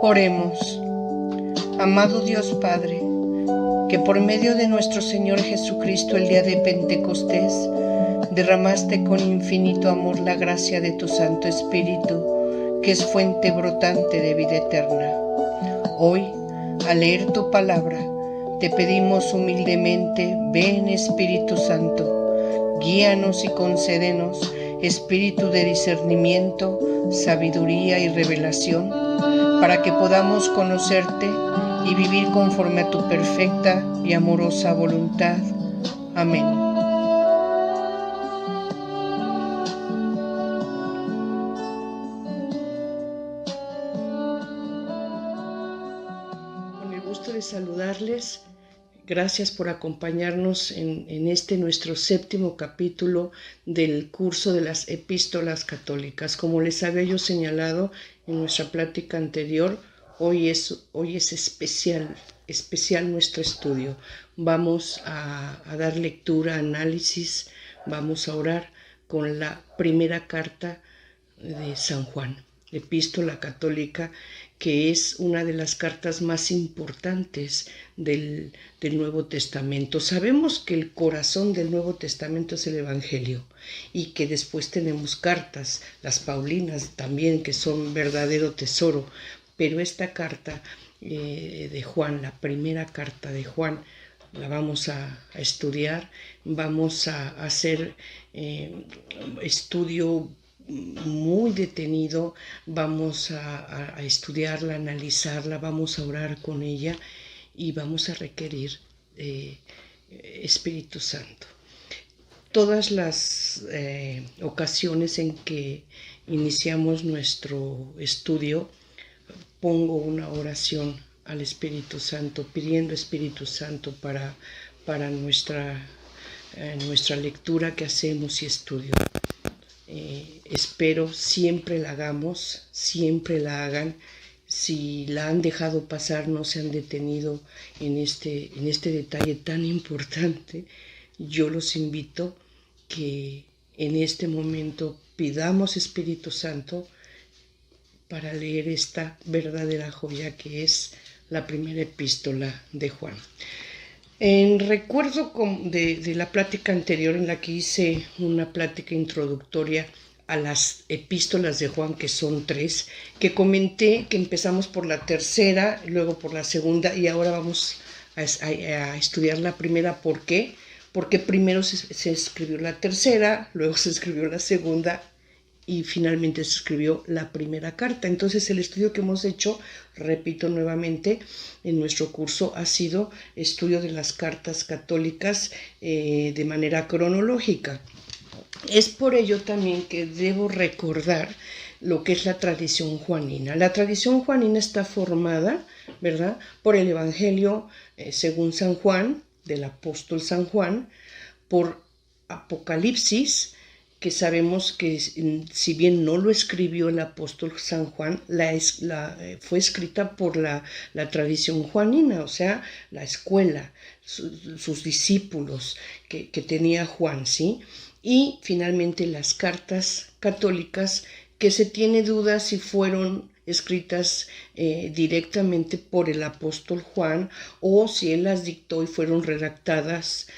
Oremos. Amado Dios Padre, que por medio de nuestro Señor Jesucristo el día de Pentecostés derramaste con infinito amor la gracia de tu Santo Espíritu, que es fuente brotante de vida eterna. Hoy, al leer tu palabra, te pedimos humildemente, ven Espíritu Santo, guíanos y concédenos espíritu de discernimiento, sabiduría y revelación, para que podamos conocerte y vivir conforme a tu perfecta y amorosa voluntad. Amén. Con el gusto de saludarles. Gracias por acompañarnos en este nuestro séptimo capítulo del curso de las epístolas católicas. Como les había yo señalado en nuestra plática anterior, hoy es especial nuestro estudio. Vamos a dar lectura, análisis, vamos a orar con la primera carta de San Juan, epístola católica, que es una de las cartas más importantes del Nuevo Testamento. Sabemos que el corazón del Nuevo Testamento es el Evangelio y que después tenemos cartas, las Paulinas también, que son verdadero tesoro, pero esta carta de Juan, la primera carta de Juan, la vamos a estudiar, vamos a hacer estudio muy detenido, vamos a estudiarla, analizarla, vamos a orar con ella y vamos a requerir Espíritu Santo. Todas las ocasiones en que iniciamos nuestro estudio, pongo una oración al Espíritu Santo, pidiendo Espíritu Santo para nuestra lectura que hacemos y estudio. Espero siempre la hagamos, siempre la hagan. Si la han dejado pasar, no se han detenido en este detalle tan importante, yo los invito que en este momento pidamos Espíritu Santo para leer esta verdadera joya que es la primera epístola de Juan. En recuerdo de la plática anterior en la que hice una plática introductoria a las epístolas de Juan, que son 3, que comenté que empezamos por la tercera, luego por la segunda y ahora vamos a estudiar la primera. ¿Por qué? Porque primero se escribió la tercera, luego se escribió la segunda y finalmente se escribió la primera carta. Entonces el estudio que hemos hecho, repito nuevamente, en nuestro curso ha sido estudio de las cartas católicas de manera cronológica. Es por ello también que debo recordar lo que es la tradición juanina. La tradición juanina está formada, ¿verdad?, por el Evangelio según San Juan, del apóstol San Juan, por Apocalipsis, que sabemos que si bien no lo escribió el apóstol San Juan, fue escrita por la tradición juanina, o sea, la escuela, sus discípulos que tenía Juan, ¿sí? Y finalmente las cartas católicas, que se tiene dudas si fueron escritas directamente por el apóstol Juan o si él las dictó y fueron redactadas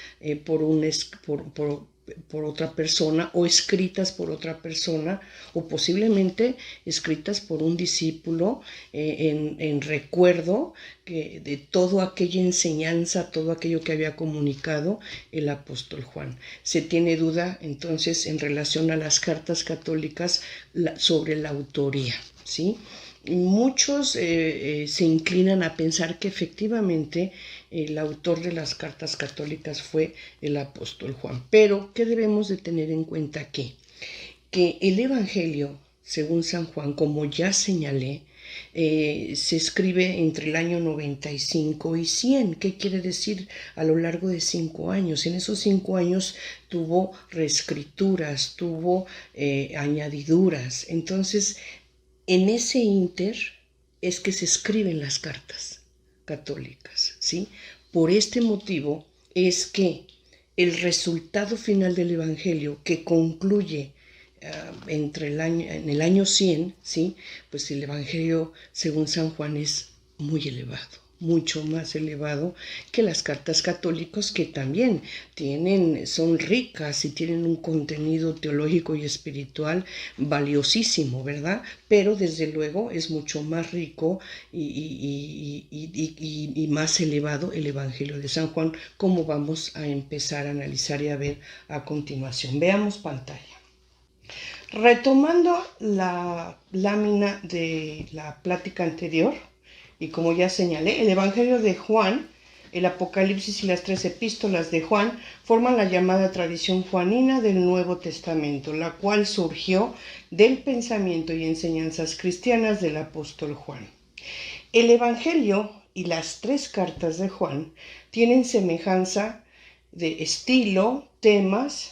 por otra persona o escritas por otra persona o posiblemente escritas por un discípulo en recuerdo de toda aquella enseñanza, todo aquello que había comunicado el apóstol Juan. Se tiene duda entonces en relación a las cartas católicas sobre la autoría, ¿sí? Muchos se inclinan a pensar que efectivamente el autor de las cartas católicas fue el apóstol Juan. Pero, ¿qué debemos de tener en cuenta aquí? Que el Evangelio, según San Juan, como ya señalé, se escribe entre el año 95 y 100. ¿Qué quiere decir? A lo largo de 5 años. En esos 5 años tuvo reescrituras, tuvo añadiduras. Entonces, en ese ínter es que se escriben las cartas católicas, ¿sí? Por este motivo es que el resultado final del Evangelio, que concluye en el año 100, ¿sí? Pues el Evangelio según San Juan es muy elevado, mucho más elevado que las cartas católicas, que también son ricas y tienen un contenido teológico y espiritual valiosísimo, ¿verdad? Pero desde luego es mucho más rico y más elevado el Evangelio de San Juan, como vamos a empezar a analizar y a ver a continuación. Veamos pantalla. Retomando la lámina de la plática anterior, y como ya señalé, el Evangelio de Juan, el Apocalipsis y las 3 epístolas de Juan forman la llamada tradición juanina del Nuevo Testamento, la cual surgió del pensamiento y enseñanzas cristianas del apóstol Juan. El Evangelio y las 3 cartas de Juan tienen semejanza de estilo, temas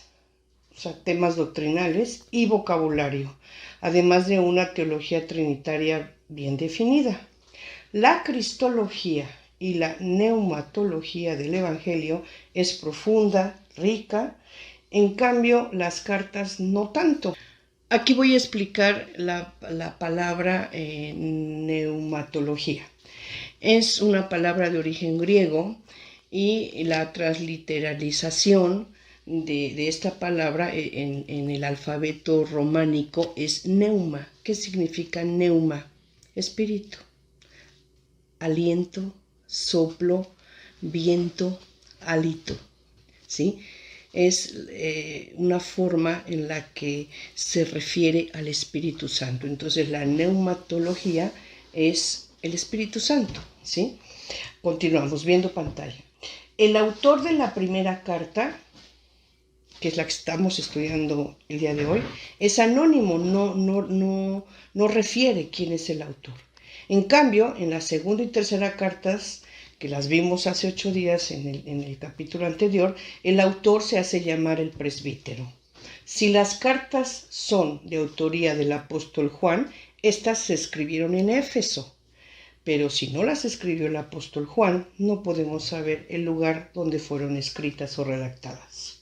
doctrinales y vocabulario, además de una teología trinitaria bien definida. La cristología y la neumatología del Evangelio es profunda, rica, en cambio las cartas no tanto. Aquí voy a explicar la palabra neumatología. Es una palabra de origen griego y la transliteralización de esta palabra en el alfabeto románico es neuma. ¿Qué significa neuma? Espíritu, aliento, soplo, viento, hálito, ¿sí? Es una forma en la que se refiere al Espíritu Santo. Entonces la neumatología es el Espíritu Santo, ¿sí? Continuamos viendo pantalla. El autor de la primera carta, que es la que estamos estudiando el día de hoy, es anónimo, no refiere quién es el autor. En cambio, en la segunda y tercera cartas, que las vimos hace 8 días en el capítulo anterior, el autor se hace llamar el presbítero. Si las cartas son de autoría del apóstol Juan, estas se escribieron en Éfeso. Pero si no las escribió el apóstol Juan, no podemos saber el lugar donde fueron escritas o redactadas.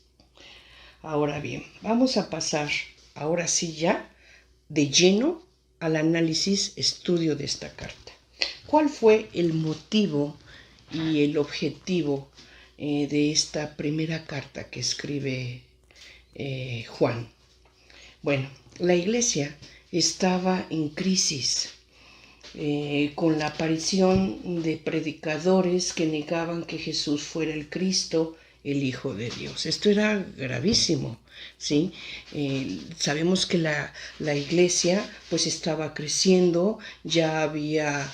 Ahora bien, vamos a pasar, ahora sí ya, de lleno al análisis, estudio de esta carta. ¿Cuál fue el motivo y el objetivo de esta primera carta que escribe Juan? Bueno, la iglesia estaba en crisis con la aparición de predicadores que negaban que Jesús fuera el Cristo, el Hijo de Dios. Esto era gravísimo, ¿sí? Sabemos que la iglesia pues estaba creciendo, ya había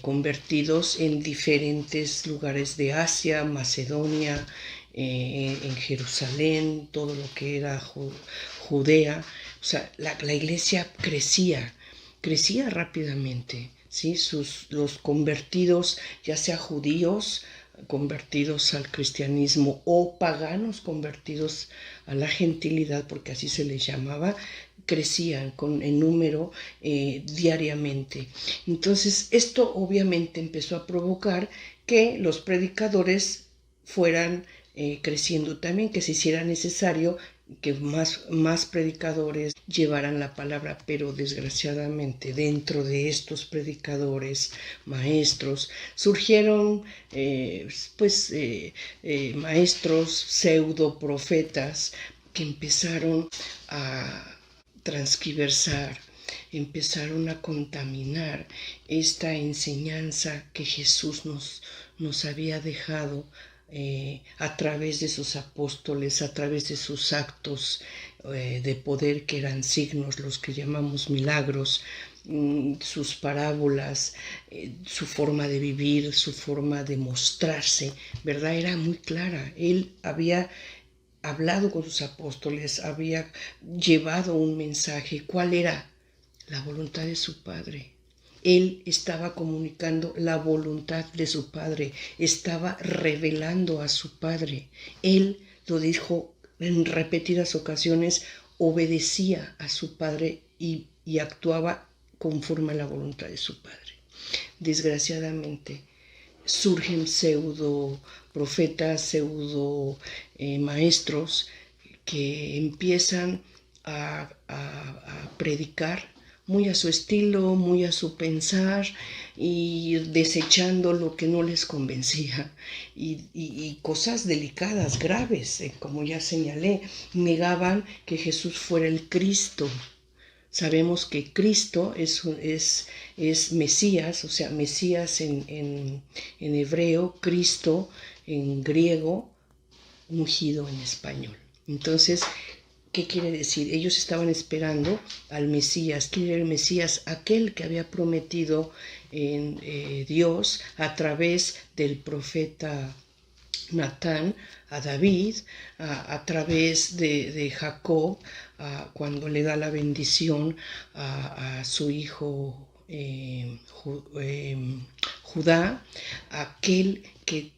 convertidos en diferentes lugares de Asia, Macedonia, en Jerusalén, todo lo que era Judea. O sea, la iglesia crecía rápidamente, ¿sí? Los convertidos, ya sea judíos convertidos al cristianismo o paganos convertidos a la gentilidad, porque así se les llamaba, crecían en número diariamente. Entonces, esto obviamente empezó a provocar que los predicadores fueran creciendo también, que se hiciera necesario que más predicadores llevaran la palabra, pero desgraciadamente dentro de estos predicadores, maestros, surgieron maestros pseudo profetas que empezaron a transquiversar, empezaron a contaminar esta enseñanza que Jesús nos había dejado a través de sus apóstoles, a través de sus actos de poder, que eran signos, los que llamamos milagros, sus parábolas, su forma de vivir, su forma de mostrarse, ¿verdad? Era muy clara. Él había hablado con sus apóstoles, había llevado un mensaje. ¿Cuál era? La voluntad de su Padre. Él estaba comunicando la voluntad de su Padre, estaba revelando a su Padre. Él, lo dijo en repetidas ocasiones, obedecía a su Padre y actuaba conforme a la voluntad de su Padre. Desgraciadamente, surgen pseudo profetas, pseudo maestros que empiezan a predicar muy a su estilo, muy a su pensar y desechando lo que no les convencía y cosas delicadas, graves, como ya señalé, negaban que Jesús fuera el Cristo. Sabemos que Cristo es Mesías, o sea, Mesías en hebreo, Cristo en griego, ungido en español. Entonces, ¿qué quiere decir? Ellos estaban esperando al Mesías. ¿Quién era el Mesías? Aquel que había prometido Dios a través del profeta Natán a David, a través de Jacob, cuando le da la bendición a su hijo Judá, aquel que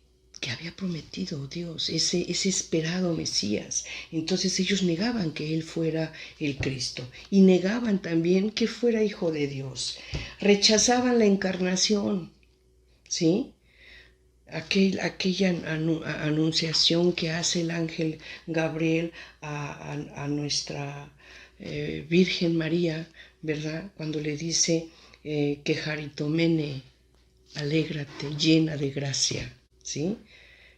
había prometido Dios, ese esperado Mesías. Entonces ellos negaban que Él fuera el Cristo y negaban también que fuera hijo de Dios. Rechazaban la encarnación, ¿sí? Aquella anunciación que hace el ángel Gabriel a nuestra Virgen María, ¿verdad? Cuando le dice que Jaritomene, alégrate, llena de gracia, ¿sí?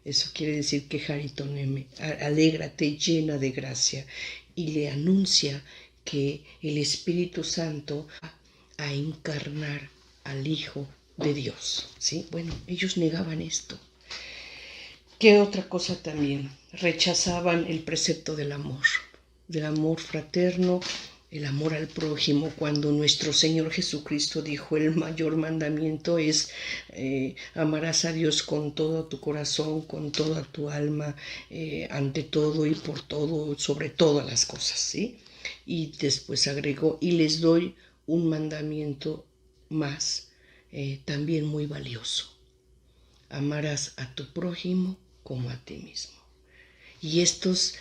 Eso quiere decir que Jaritomene, alégrate, llena de gracia. Y le anuncia que el Espíritu Santo va a encarnar al Hijo de Dios, ¿sí? Bueno, ellos negaban esto. ¿Qué otra cosa también? Rechazaban el precepto del amor fraterno, el amor al prójimo, cuando nuestro Señor Jesucristo dijo el mayor mandamiento es amarás a Dios con todo tu corazón, con toda tu alma, ante todo y por todo, sobre todas las cosas, ¿sí? Y después agregó, y les doy un mandamiento más, también muy valioso. Amarás a tu prójimo como a ti mismo. Y estos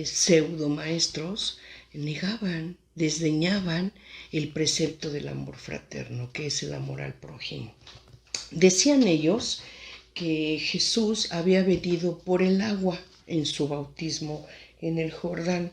pseudo maestros negaban, desdeñaban el precepto del amor fraterno, que es el amor al prójimo. Decían ellos que Jesús había venido por el agua en su bautismo en el Jordán,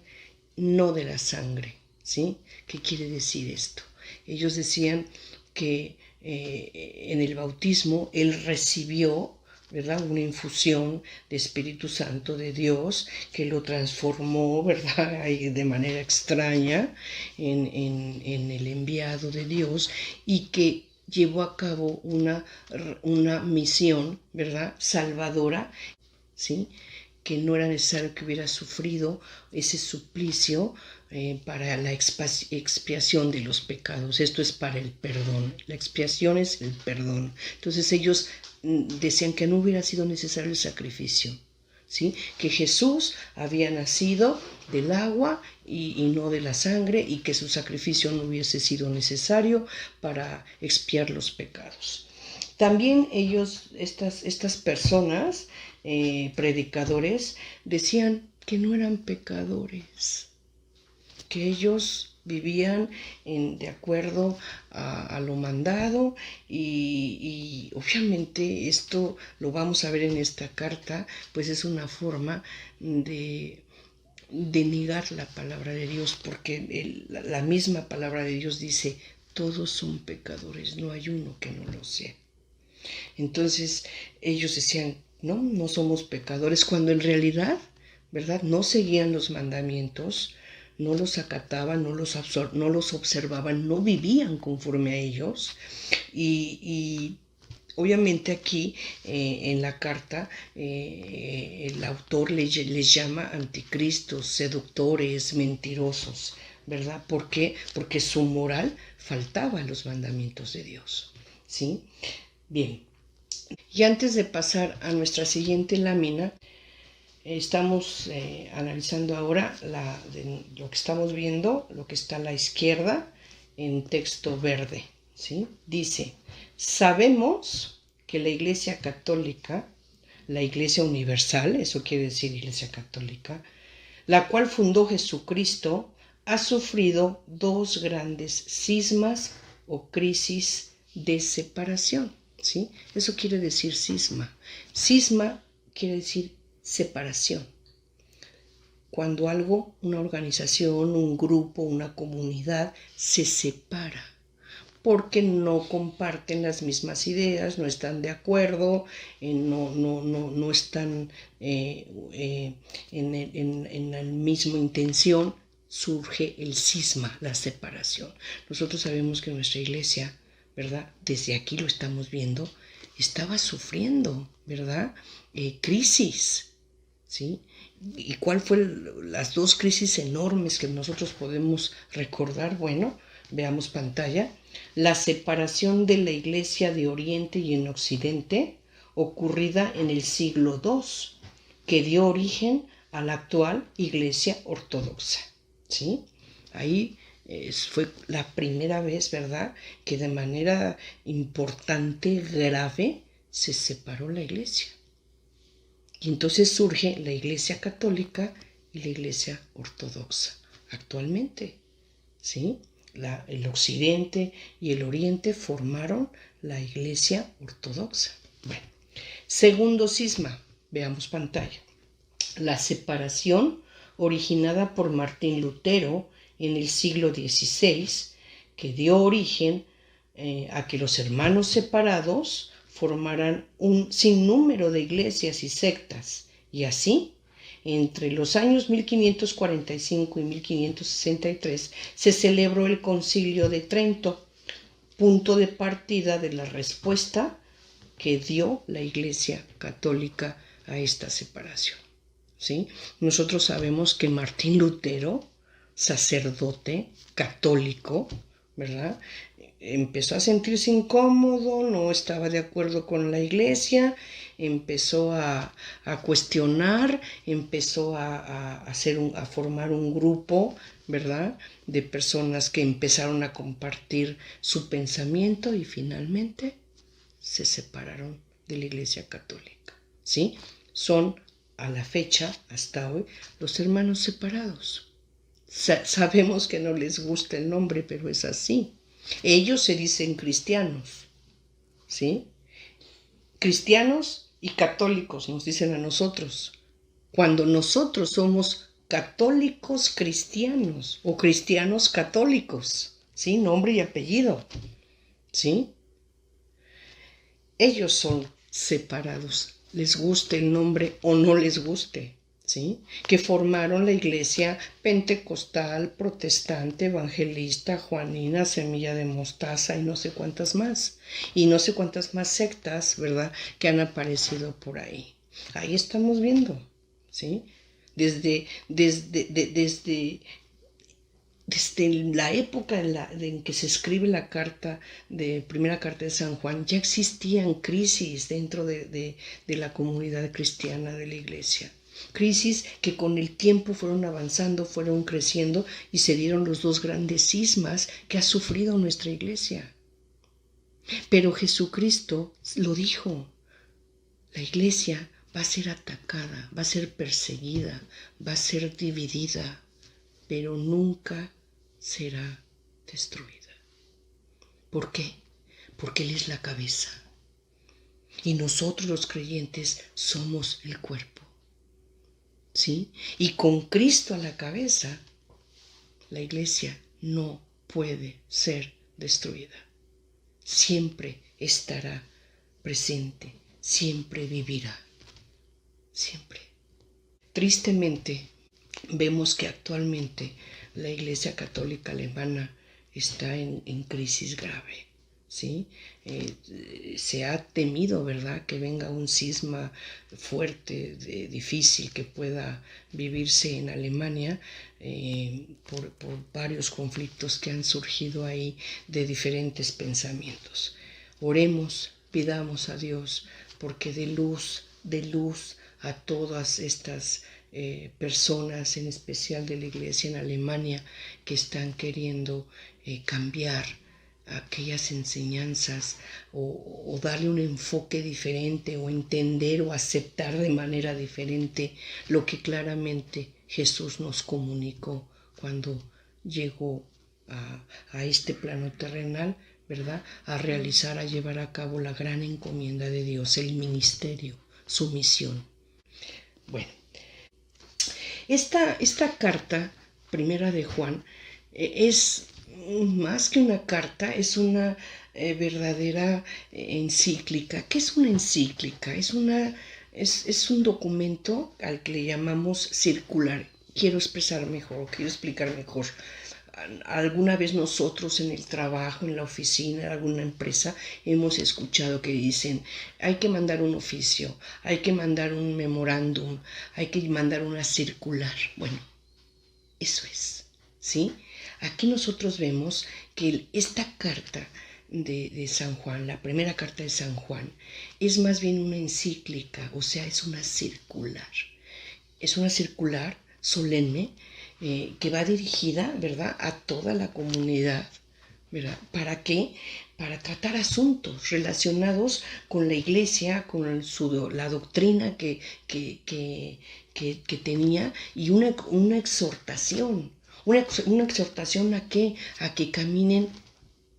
no de la sangre, ¿sí? ¿Qué quiere decir esto? Ellos decían que en el bautismo Él recibió, ¿verdad?, una infusión de Espíritu Santo de Dios que lo transformó, ¿verdad?, de manera extraña en el enviado de Dios y que llevó a cabo una misión, ¿verdad?, salvadora, ¿sí?, que no era necesario que hubiera sufrido ese suplicio para la expiación de los pecados. Esto es para el perdón. La expiación es el perdón. Entonces ellos decían que no hubiera sido necesario el sacrificio, ¿sí? Que Jesús había nacido del agua y no de la sangre y que su sacrificio no hubiese sido necesario para expiar los pecados. También ellos, estas personas, predicadores, decían que no eran pecadores, que ellos vivían de acuerdo a lo mandado y obviamente esto lo vamos a ver en esta carta, pues es una forma de negar la palabra de Dios, porque la misma palabra de Dios dice, todos son pecadores, no hay uno que no lo sea. Entonces ellos decían, no somos pecadores, cuando en realidad, ¿verdad?, no seguían los mandamientos, no los acataban, no los observaban, no vivían conforme a ellos. Y obviamente aquí en la carta el autor les llama anticristos, seductores, mentirosos, ¿verdad? ¿Por qué? Porque su moral faltaba a los mandamientos de Dios, ¿sí? Bien, y antes de pasar a nuestra siguiente lámina, estamos analizando ahora lo que estamos viendo, lo que está a la izquierda en texto verde, ¿sí? Dice, sabemos que la Iglesia Católica, la Iglesia Universal, eso quiere decir Iglesia Católica, la cual fundó Jesucristo, ha sufrido dos grandes cismas o crisis de separación, ¿sí? Eso quiere decir cisma. Cisma quiere decir separación. cuando algo, una organización, un grupo, una comunidad se separa porque no comparten las mismas ideas, no están de acuerdo, no están en la misma intención, surge el cisma, la separación. Nosotros sabemos que nuestra iglesia, ¿verdad? Desde aquí lo estamos viendo, estaba sufriendo, ¿verdad? Crisis, ¿sí? ¿Y cuál fue las dos crisis enormes que nosotros podemos recordar? Bueno, veamos pantalla. La separación de la iglesia de Oriente y en Occidente, ocurrida en el siglo II, que dio origen a la actual iglesia ortodoxa, ¿sí? Ahí fue la primera vez, ¿verdad?, que de manera importante, grave, se separó la iglesia. Y entonces surge la iglesia católica y la iglesia ortodoxa actualmente, ¿sí? El occidente y el oriente formaron la iglesia ortodoxa. Bueno, segundo cisma, veamos pantalla. La separación originada por Martín Lutero en el siglo XVI, que dio origen a que los hermanos separados formaran un sinnúmero de iglesias y sectas, y así, entre los años 1545 y 1563, se celebró el Concilio de Trento, punto de partida de la respuesta que dio la Iglesia Católica a esta separación, ¿sí? Nosotros sabemos que Martín Lutero, sacerdote católico, ¿verdad?, empezó a sentirse incómodo, no estaba de acuerdo con la iglesia, empezó a cuestionar, empezó a formar un grupo, ¿verdad?, de personas que empezaron a compartir su pensamiento y finalmente se separaron de la iglesia católica, ¿sí? Son a la fecha, hasta hoy, los hermanos separados. Sabemos que no les gusta el nombre, pero es así. Ellos se dicen cristianos, ¿sí? Cristianos y católicos nos dicen a nosotros, cuando nosotros somos católicos cristianos o cristianos católicos, ¿sí? Nombre y apellido, ¿sí? Ellos son separados, les guste el nombre o no les guste, ¿sí? Que formaron la iglesia pentecostal, protestante, evangelista, juanina, semilla de mostaza y no sé cuántas más. Y no sé cuántas más sectas, ¿verdad?, que han aparecido por ahí. Ahí estamos viendo, ¿sí? Desde la época en que se escribe la primera carta de San Juan, ya existían crisis dentro de la comunidad cristiana de la iglesia. Crisis que con el tiempo fueron avanzando, fueron creciendo y se dieron los dos grandes cismas que ha sufrido nuestra iglesia. Pero Jesucristo lo dijo, la iglesia va a ser atacada, va a ser perseguida, va a ser dividida, pero nunca será destruida. ¿Por qué? Porque Él es la cabeza y nosotros los creyentes somos el cuerpo, ¿sí? Y con Cristo a la cabeza, la iglesia no puede ser destruida. Siempre estará presente, siempre vivirá, siempre. Tristemente, vemos que actualmente la Iglesia Católica Alemana está en crisis grave, ¿sí? Se ha temido, ¿verdad?, que venga un cisma fuerte, difícil, que pueda vivirse en Alemania por varios conflictos que han surgido ahí de diferentes pensamientos. Oremos, pidamos a Dios porque dé luz a todas estas personas, en especial de la iglesia en Alemania, que están queriendo cambiar aquellas enseñanzas o darle un enfoque diferente o entender o aceptar de manera diferente lo que claramente Jesús nos comunicó cuando llegó a este plano terrenal, ¿verdad?, a realizar, a llevar a cabo la gran encomienda de Dios, el ministerio, su misión. Bueno, Esta carta, primera de Juan, es más que una carta, es una verdadera encíclica. ¿Qué es una encíclica? Es un documento al que le llamamos circular. Quiero expresar mejor, quiero explicar mejor. Alguna vez nosotros en el trabajo, en la oficina, en alguna empresa, hemos escuchado que dicen, hay que mandar un oficio, hay que mandar un memorándum, hay que mandar una circular. Bueno, eso es, ¿sí? Aquí nosotros vemos que esta carta de San Juan, la primera carta de San Juan, es más bien una encíclica, o sea, es una circular. Es una circular solemne que va dirigida, ¿verdad?, a toda la comunidad, ¿verdad? ¿Para qué? Para tratar asuntos relacionados con la iglesia, con la doctrina que tenía y una exhortación. Una exhortación ¿a qué? A que caminen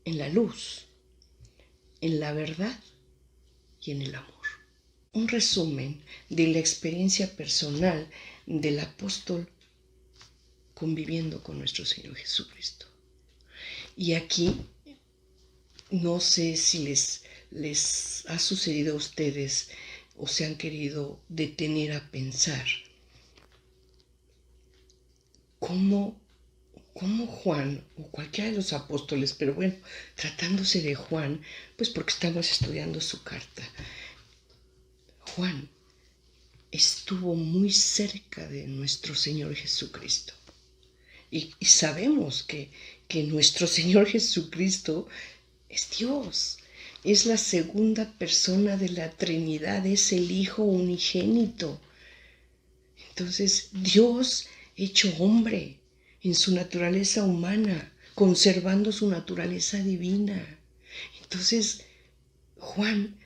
en la luz, en la verdad y en el amor. Un resumen de la experiencia personal del apóstol conviviendo con nuestro Señor Jesucristo. Y aquí, no sé si les ha sucedido a ustedes o se han querido detener a pensar cómo Juan o cualquiera de los apóstoles, pero bueno, tratándose de Juan, pues porque estamos estudiando su carta, Juan estuvo muy cerca de nuestro Señor Jesucristo. Y sabemos que nuestro Señor Jesucristo es Dios, es la segunda persona de la Trinidad, es el Hijo unigénito. Entonces, Dios hecho hombre en su naturaleza humana, conservando su naturaleza divina. Entonces, Juan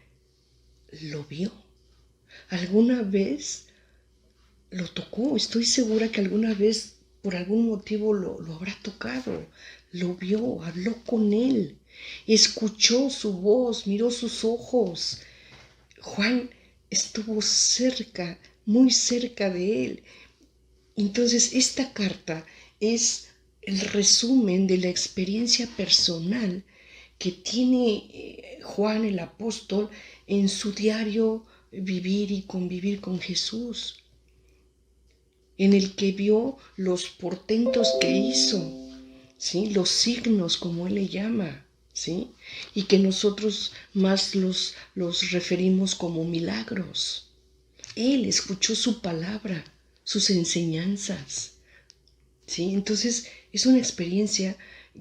lo vio. Alguna vez lo tocó, estoy segura que alguna vez por algún motivo lo habrá tocado, lo vio, habló con él, escuchó su voz, miró sus ojos. Juan estuvo cerca, muy cerca de él. Entonces, esta carta es el resumen de la experiencia personal que tiene Juan el apóstol en su diario vivir y convivir con Jesús, en el que vio los portentos que hizo, ¿sí? Los signos, como él le llama, ¿sí? Y que nosotros más los referimos como milagros. Él escuchó su palabra, sus enseñanzas, ¿sí? Entonces es una experiencia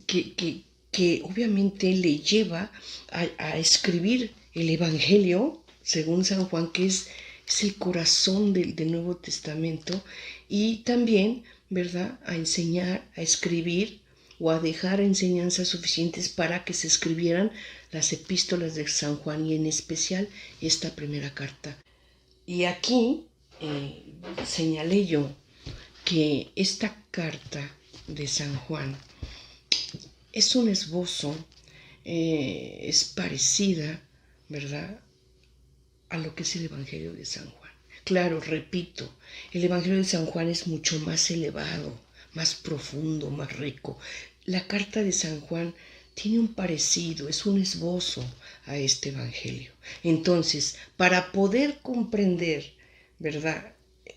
que obviamente le lleva a escribir el Evangelio, según San Juan, que es el corazón del Nuevo Testamento, y también, ¿verdad?, a enseñar, a escribir o a dejar enseñanzas suficientes para que se escribieran las epístolas de San Juan y en especial esta primera carta. Y aquí señalé yo que esta carta de San Juan es un esbozo, es parecida, ¿verdad?, a lo que es el Evangelio de San Juan. Claro, repito, el Evangelio de San Juan es mucho más elevado, más profundo, más rico. La carta de San Juan tiene un parecido, es un esbozo a este Evangelio. Entonces, para poder comprender, ¿verdad?,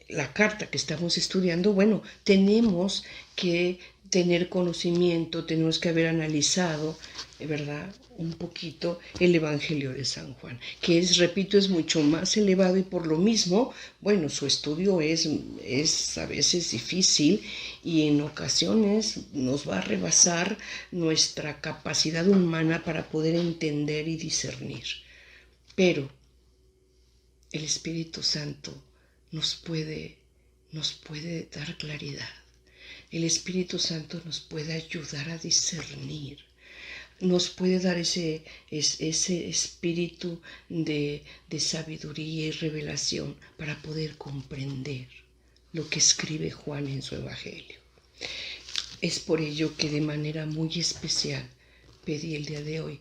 la carta que estamos estudiando, bueno, tenemos que tener conocimiento, tenemos que haber analizado, ¿verdad?, un poquito el Evangelio de San Juan, que es, repito, es mucho más elevado y por lo mismo, bueno, su estudio es a veces difícil y en ocasiones nos va a rebasar nuestra capacidad humana para poder entender y discernir. Pero el Espíritu Santo nos puede dar claridad. El Espíritu Santo nos puede ayudar a discernir. Nos puede dar ese espíritu de sabiduría y revelación para poder comprender lo que escribe Juan en su Evangelio. Es por ello que de manera muy especial pedí el día de hoy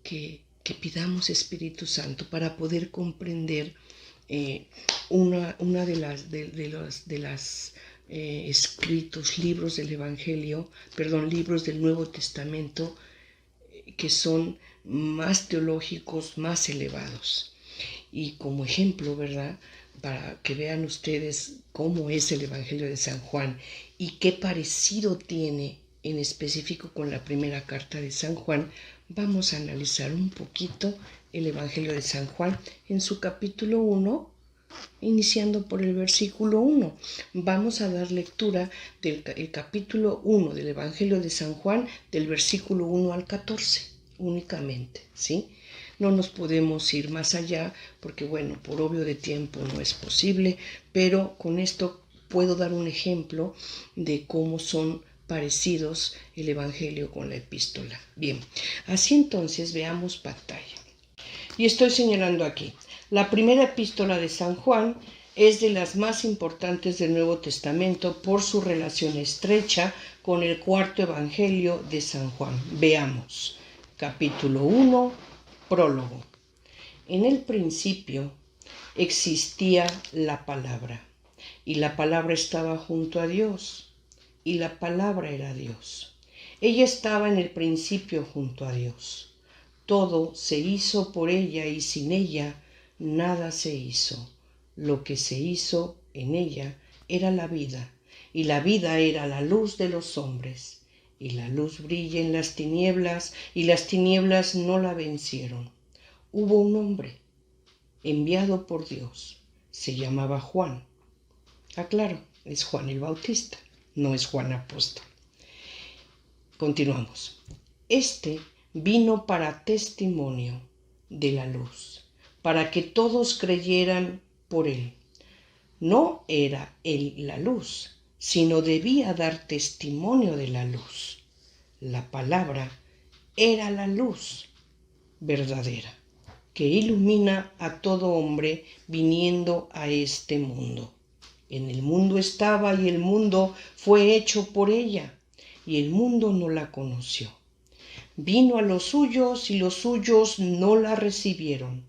que pidamos Espíritu Santo para poder comprender una de las escritos, libros del libros del Nuevo Testamento, que son más teológicos, más elevados. Y como ejemplo, ¿verdad?, para que vean ustedes cómo es el Evangelio de San Juan y qué parecido tiene en específico con la primera carta de San Juan, vamos a analizar un poquito el Evangelio de San Juan en su capítulo 1, iniciando por el versículo 1. Vamos a dar lectura del capítulo 1 del Evangelio de San Juan, del versículo 1 al 14, únicamente, ¿sí? No nos podemos ir más allá porque, bueno, por obvio de tiempo no es posible, pero con esto puedo dar un ejemplo de cómo son parecidos el Evangelio con la epístola. Bien, así entonces veamos pantalla. Y estoy señalando aquí, la primera epístola de San Juan es de las más importantes del Nuevo Testamento por su relación estrecha con el cuarto Evangelio de San Juan. Veamos, capítulo 1, prólogo. En el principio existía la palabra, y la palabra estaba junto a Dios, y la palabra era Dios. Ella estaba en el principio junto a Dios. Todo se hizo por ella y sin ella nada se hizo. Lo que se hizo en ella era la vida, y la vida era la luz de los hombres. Y la luz brilla en las tinieblas, y las tinieblas no la vencieron. Hubo un hombre enviado por Dios, se llamaba Juan. Claro, es Juan el Bautista, no es Juan Apóstol. Continuamos. Este vino para testimonio de la luz, para que todos creyeran por él. No era él la luz, sino debía dar testimonio de la luz. La palabra era la luz verdadera, que ilumina a todo hombre viniendo a este mundo. En el mundo estaba y el mundo fue hecho por ella, y el mundo no la conoció. Vino a los suyos y los suyos no la recibieron,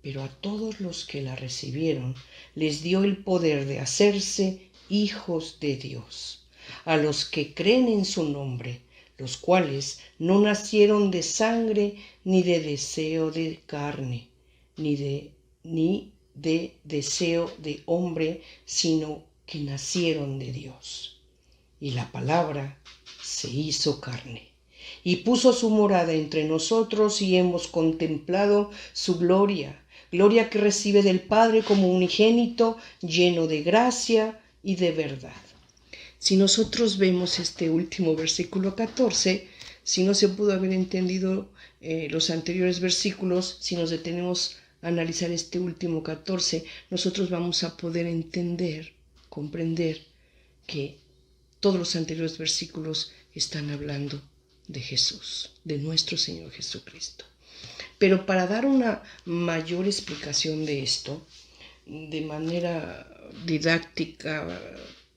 pero a todos los que la recibieron les dio el poder de hacerse hijos de Dios, a los que creen en su nombre, los cuales no nacieron de sangre, ni de deseo de carne, ni de deseo de hombre, sino que nacieron de Dios. Y la palabra se hizo carne y puso su morada entre nosotros, y hemos contemplado su gloria, gloria que recibe del Padre como unigénito, lleno de gracia y de verdad. Si nosotros vemos este último versículo 14, si no se pudo haber entendido los anteriores versículos, si nos detenemos a analizar este último 14, nosotros vamos a poder entender, comprender que todos los anteriores versículos están hablando de Jesús, de nuestro Señor Jesucristo. Pero para dar una mayor explicación de esto, de manera didáctica,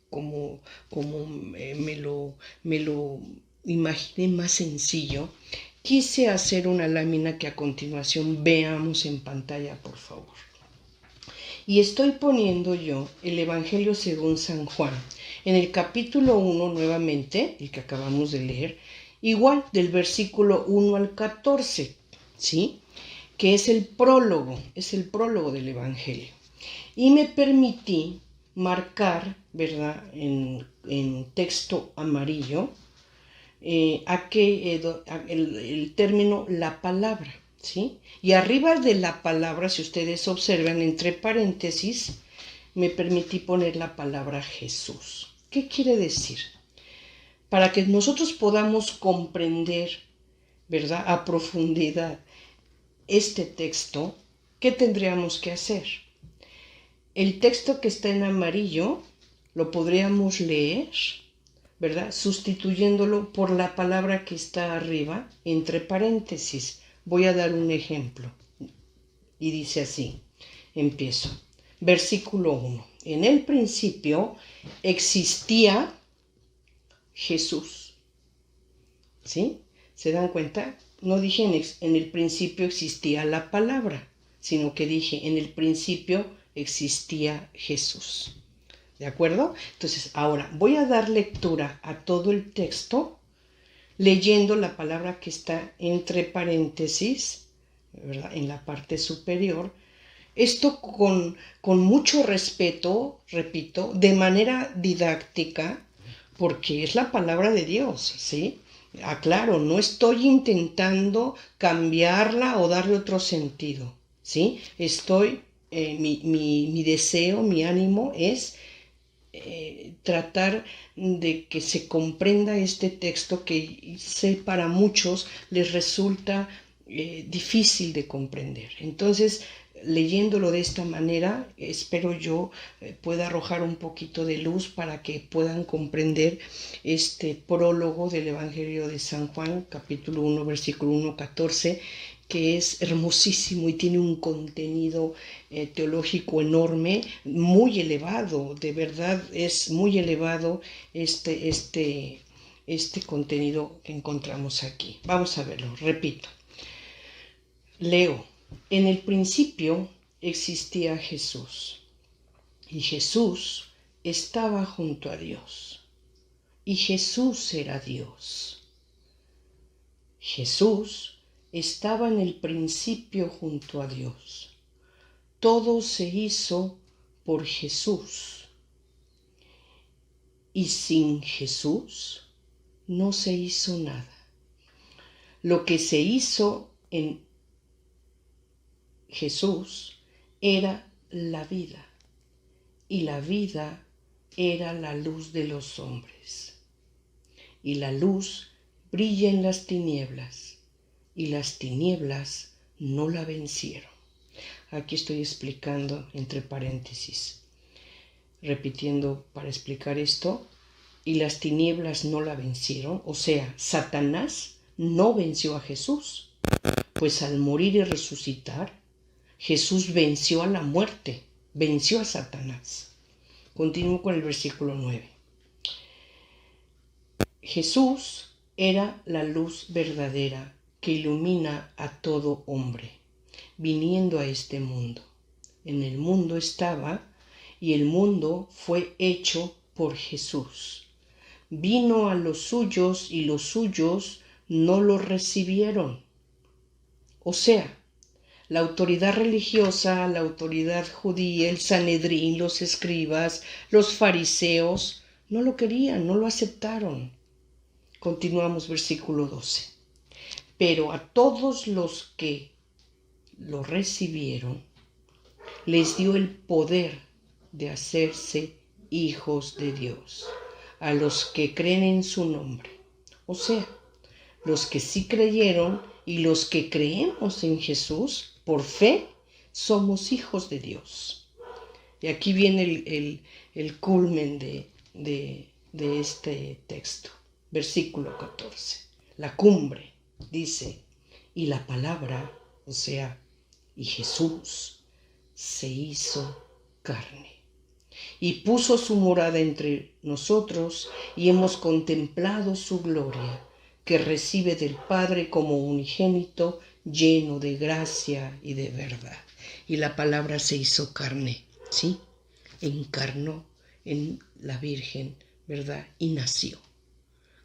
como me lo imaginé más sencillo, quise hacer una lámina que a continuación veamos en pantalla, por favor. Y estoy poniendo yo el Evangelio según San Juan, en el capítulo 1 nuevamente, el que acabamos de leer, igual del versículo 1 al 14, ¿sí?, que es el prólogo del Evangelio. Y me permití marcar, ¿verdad?, en texto amarillo, el término la palabra, ¿sí? Y arriba de la palabra, si ustedes observan, entre paréntesis, me permití poner la palabra Jesús. ¿Qué quiere decir? Para que nosotros podamos comprender, ¿verdad?, a profundidad este texto, ¿qué tendríamos que hacer? El texto que está en amarillo lo podríamos leer, ¿verdad?, sustituyéndolo por la palabra que está arriba, entre paréntesis. Voy a dar un ejemplo. Y dice así, empiezo. Versículo 1. En el principio existía Jesús. ¿Sí? ¿Se dan cuenta? No dije en el principio existía la palabra, sino que dije en el principio existía Jesús. ¿De acuerdo? Entonces, ahora voy a dar lectura a todo el texto leyendo la palabra que está entre paréntesis, ¿verdad?, en la parte superior. Esto con mucho respeto, repito, de manera didáctica, porque es la palabra de Dios, ¿sí? Aclaro, no estoy intentando cambiarla o darle otro sentido, ¿sí? Mi deseo, mi ánimo es tratar de que se comprenda este texto que sé para muchos les resulta difícil de comprender. Entonces, leyéndolo de esta manera, espero yo pueda arrojar un poquito de luz para que puedan comprender este prólogo del Evangelio de San Juan, capítulo 1, versículo 1, 14, que es hermosísimo y tiene un contenido teológico enorme, muy elevado, de verdad es muy elevado este contenido que encontramos aquí. Vamos a verlo, repito. Leo, en el principio existía Jesús, y Jesús estaba junto a Dios, y Jesús era Dios. Jesús estaba en el principio junto a Dios. Todo se hizo por Jesús, y sin Jesús no se hizo nada. Lo que se hizo en Jesús era la vida, y la vida era la luz de los hombres. Y la luz brilla en las tinieblas, y las tinieblas no la vencieron. Aquí estoy explicando entre paréntesis, repitiendo para explicar esto, y las tinieblas no la vencieron, o sea, Satanás no venció a Jesús, pues al morir y resucitar, Jesús venció a la muerte, venció a Satanás. Continúo con el versículo 9. Jesús era la luz verdadera que ilumina a todo hombre, viniendo a este mundo. En el mundo estaba, y el mundo fue hecho por Jesús. Vino a los suyos, y los suyos no lo recibieron. O sea, la autoridad religiosa, la autoridad judía, el Sanedrín, los escribas, los fariseos, no lo querían, no lo aceptaron. Continuamos versículo 12. Pero a todos los que lo recibieron, les dio el poder de hacerse hijos de Dios, a los que creen en su nombre. O sea, los que sí creyeron y los que creemos en Jesús, por fe, somos hijos de Dios. Y aquí viene el culmen de este texto. Versículo 14. La cumbre dice, y la palabra, o sea, y Jesús, se hizo carne y puso su morada entre nosotros, y hemos contemplado su gloria, que recibe del Padre como unigénito, lleno de gracia y de verdad. Y la palabra se hizo carne, ¿sí? Encarnó en la Virgen, ¿verdad? Y nació,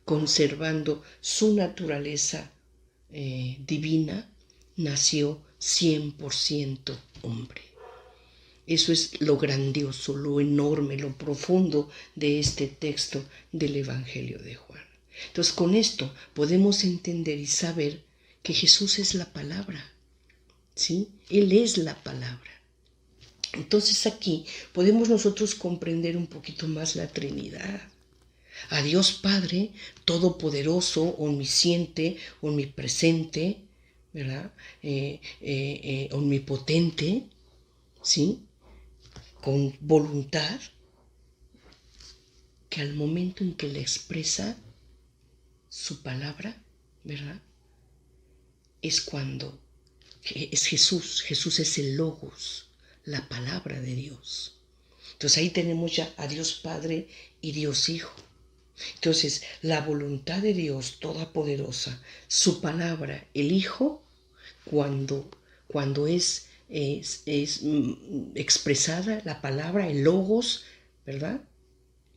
conservando su naturaleza divina, nació 100% hombre. Eso es lo grandioso, lo enorme, lo profundo de este texto del Evangelio de Juan. Entonces, con esto podemos entender y saber que Jesús es la palabra, ¿sí? Él es la palabra. Entonces aquí podemos nosotros comprender un poquito más la Trinidad. A Dios Padre, todopoderoso, omnisciente, omnipresente, ¿verdad? Omnipotente, ¿sí? Con voluntad, que al momento en que le expresa su palabra, ¿verdad? Es cuando es Jesús. Jesús es el Logos, la palabra de Dios. Entonces ahí tenemos ya a Dios Padre y Dios Hijo. Entonces la voluntad de Dios todopoderosa, su palabra, el Hijo, cuando es expresada la palabra, el Logos, ¿verdad?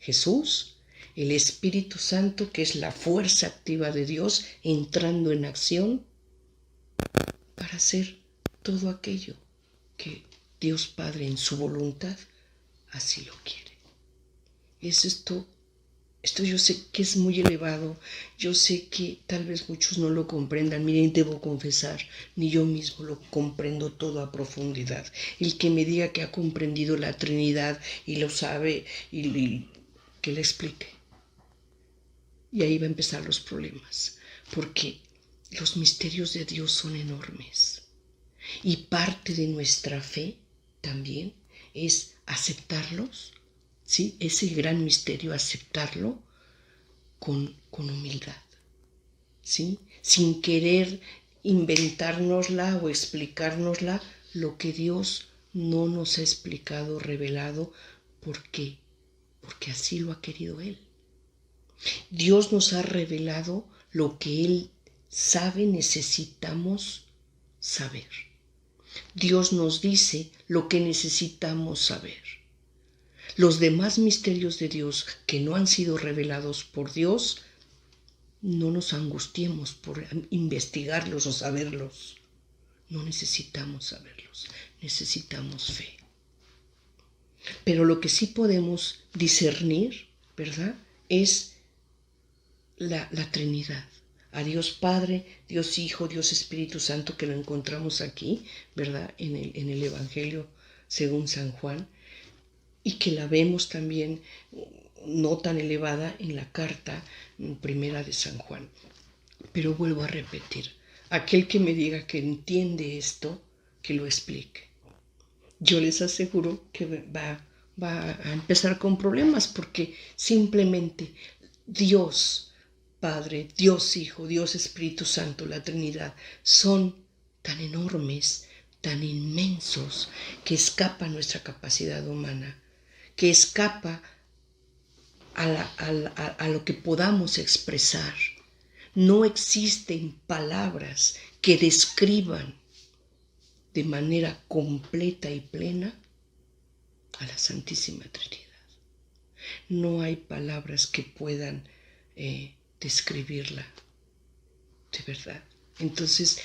Jesús, el Espíritu Santo, que es la fuerza activa de Dios, entrando en acción para hacer todo aquello que Dios Padre en su voluntad así lo quiere. Es esto yo sé que es muy elevado, yo sé que tal vez muchos no lo comprendan. Miren, debo confesar, ni yo mismo lo comprendo todo a profundidad. El que me diga que ha comprendido la Trinidad y lo sabe, y que le explique. Y ahí va a empezar los problemas, porque los misterios de Dios son enormes. Y parte de nuestra fe también es aceptarlos, ¿sí? Ese gran misterio, aceptarlo con humildad, ¿sí? Sin querer inventárnosla o explicárnosla lo que Dios no nos ha explicado, revelado. ¿Por qué? Porque así lo ha querido Él. Dios nos ha revelado lo que Él sabe necesitamos saber. Dios nos dice lo que necesitamos saber. Los demás misterios de Dios que no han sido revelados por Dios, no nos angustiemos por investigarlos o saberlos. No necesitamos saberlos, necesitamos fe. Pero lo que sí podemos discernir, ¿verdad?, es la Trinidad. A Dios Padre, Dios Hijo, Dios Espíritu Santo, que lo encontramos aquí, ¿verdad?, en el Evangelio según San Juan, y que la vemos también no tan elevada en la carta primera de San Juan. Pero vuelvo a repetir, aquel que me diga que entiende esto, que lo explique. Yo les aseguro que va a empezar con problemas, porque simplemente Dios Padre, Dios Hijo, Dios Espíritu Santo, la Trinidad, son tan enormes, tan inmensos, que escapa nuestra capacidad humana, que escapa a lo que podamos expresar. No existen palabras que describan de manera completa y plena a la Santísima Trinidad. No hay palabras que puedan describirla, de verdad. Entonces,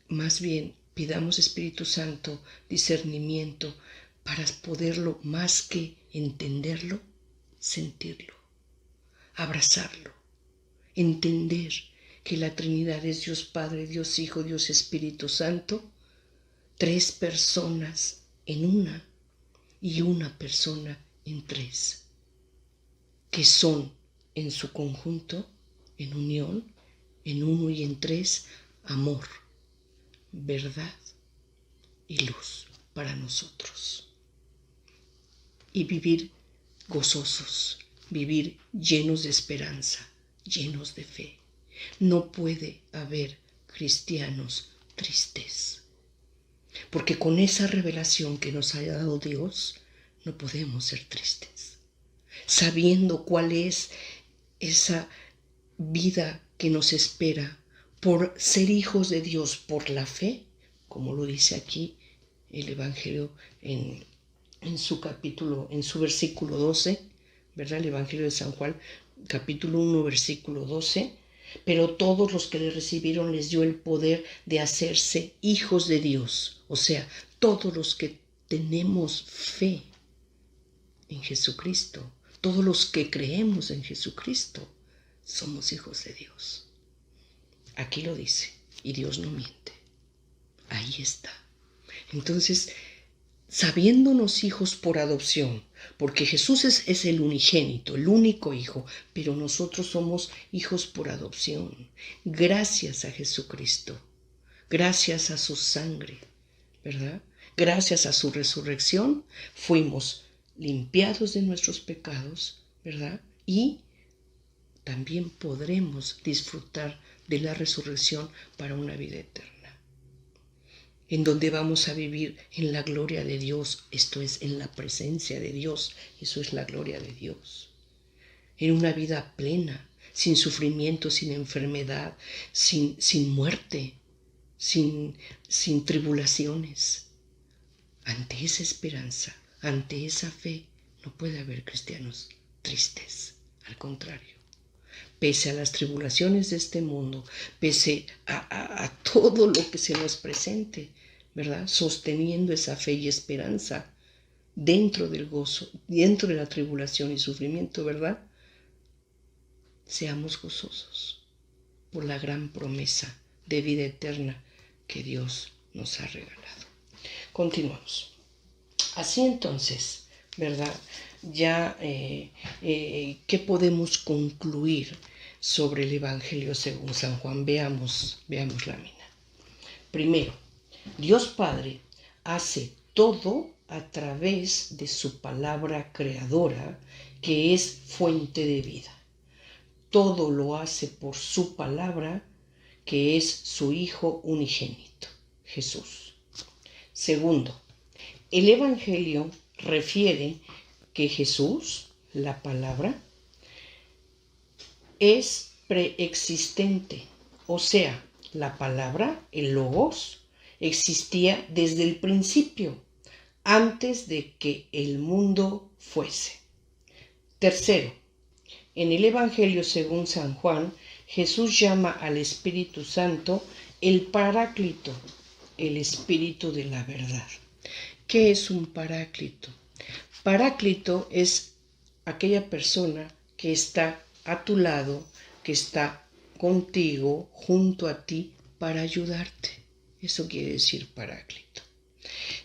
más bien, pidamos, Espíritu Santo, discernimiento para poderlo, más que entenderlo, sentirlo, abrazarlo, entender que la Trinidad es Dios Padre, Dios Hijo, Dios Espíritu Santo, tres personas en una y una persona en tres, que son en su conjunto, en unión, en uno y en tres, amor, verdad y luz para nosotros. Y vivir gozosos, vivir llenos de esperanza, llenos de fe. No puede haber cristianos tristes, porque con esa revelación que nos ha dado Dios, no podemos ser tristes. Sabiendo cuál es esa vida que nos espera por ser hijos de Dios por la fe, como lo dice aquí el Evangelio en su capítulo, en su versículo 12, ¿verdad? El Evangelio de San Juan, capítulo 1, versículo 12. Pero todos los que le recibieron les dio el poder de hacerse hijos de Dios. O sea, todos los que tenemos fe en Jesucristo, todos los que creemos en Jesucristo, somos hijos de Dios. Aquí lo dice, y Dios no miente. Ahí está. Entonces, sabiéndonos hijos por adopción, porque Jesús es el unigénito, el único hijo, pero nosotros somos hijos por adopción, gracias a Jesucristo, gracias a su sangre, ¿verdad? Gracias a su resurrección, fuimos limpiados de nuestros pecados, ¿verdad? Y también podremos disfrutar de la resurrección para una vida eterna, en donde vamos a vivir en la gloria de Dios, esto es, en la presencia de Dios, eso es la gloria de Dios, en una vida plena, sin sufrimiento, sin enfermedad, sin muerte, sin tribulaciones. Ante esa esperanza, ante esa fe, No puede haber cristianos tristes, al contrario. Pese a las tribulaciones de este mundo, pese a todo lo que se nos presente, ¿verdad? Sosteniendo esa fe y esperanza dentro del gozo, dentro de la tribulación y sufrimiento, ¿verdad? Seamos gozosos por la gran promesa de vida eterna que Dios nos ha regalado. Continuamos. Así entonces, ¿verdad? Ya, ¿qué podemos concluir sobre el Evangelio según San Juan? Veamos la mina. Primero, Dios Padre hace todo a través de su palabra creadora, que es fuente de vida. Todo lo hace por su palabra, que es su Hijo unigénito, Jesús. Segundo, el Evangelio refiere que Jesús, la palabra, es preexistente, o sea, la palabra, el logos, existía desde el principio, antes de que el mundo fuese. Tercero, en el Evangelio según San Juan, Jesús llama al Espíritu Santo el Paráclito, el Espíritu de la verdad. ¿Qué es un paráclito? Paráclito es aquella persona que está a tu lado, que está contigo, junto a ti, para ayudarte. Eso quiere decir paráclito.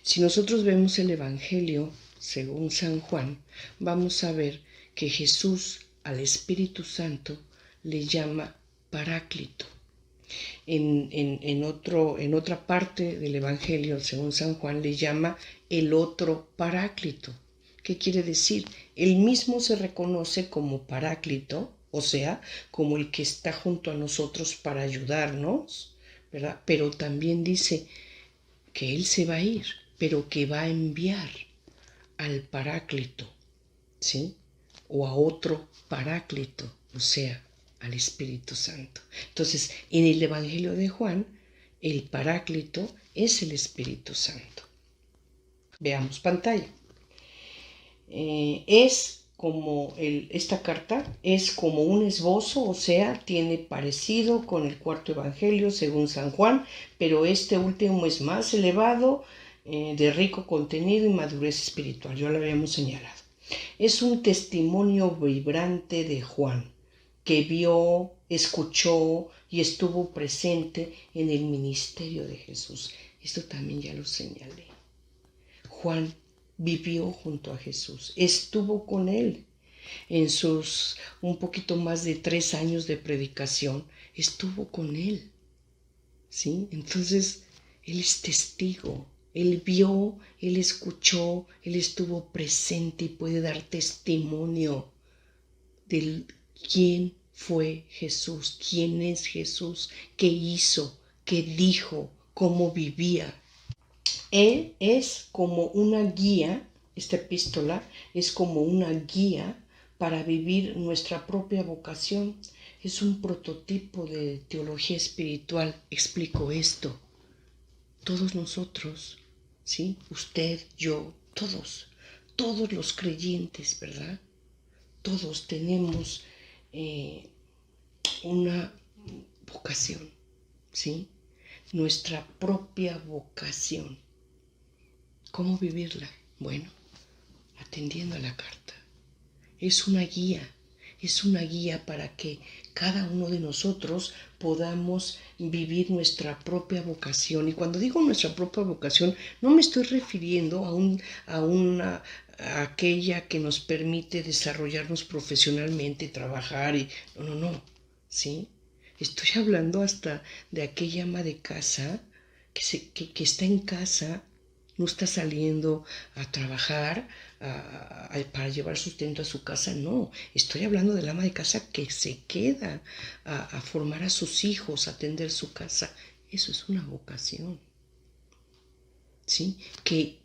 Si nosotros vemos el Evangelio según San Juan, vamos a ver que Jesús al Espíritu Santo le llama Paráclito. En otra parte del Evangelio, según San Juan, le llama el otro Paráclito. ¿Qué quiere decir? Él mismo se reconoce como Paráclito, o sea, como el que está junto a nosotros para ayudarnos, ¿verdad? Pero también dice que Él se va a ir, pero que va a enviar al Paráclito, ¿sí? O a otro Paráclito, o sea, al Espíritu Santo. Entonces, en el Evangelio de Juan, el Paráclito es el Espíritu Santo. Veamos pantalla. Esta carta es como un esbozo, o sea, tiene parecido con el cuarto Evangelio según San Juan, pero este último es más elevado, de rico contenido y madurez espiritual. Ya lo habíamos señalado. Es un testimonio vibrante de Juan, que vio, escuchó y estuvo presente en el ministerio de Jesús. Esto también ya lo señalé. Juan vivió junto a Jesús, estuvo con él en sus un poquito más de 3 años de predicación, estuvo con él, ¿sí? Entonces, él es testigo. Él vio, él escuchó, él estuvo presente y puede dar testimonio de quién fue Jesús, quién es Jesús, qué hizo, qué dijo, cómo vivía. Él es como una guía, esta epístola es como una guía para vivir nuestra propia vocación. Es un prototipo de teología espiritual. Explico esto. Todos nosotros, ¿sí? Usted, yo, todos los creyentes, ¿verdad? Todos tenemos una vocación, ¿sí? Nuestra propia vocación. ¿Cómo vivirla? Bueno, atendiendo a la carta. Es una guía para que cada uno de nosotros podamos vivir nuestra propia vocación. Y cuando digo nuestra propia vocación, no me estoy refiriendo a aquella que nos permite desarrollarnos profesionalmente, trabajar y... No, ¿sí? Estoy hablando hasta de aquella ama de casa que está en casa, no está saliendo a trabajar para llevar sustento a su casa, no. Estoy hablando del ama de casa que se queda a formar a sus hijos, a atender su casa. Eso es una vocación, ¿sí? Que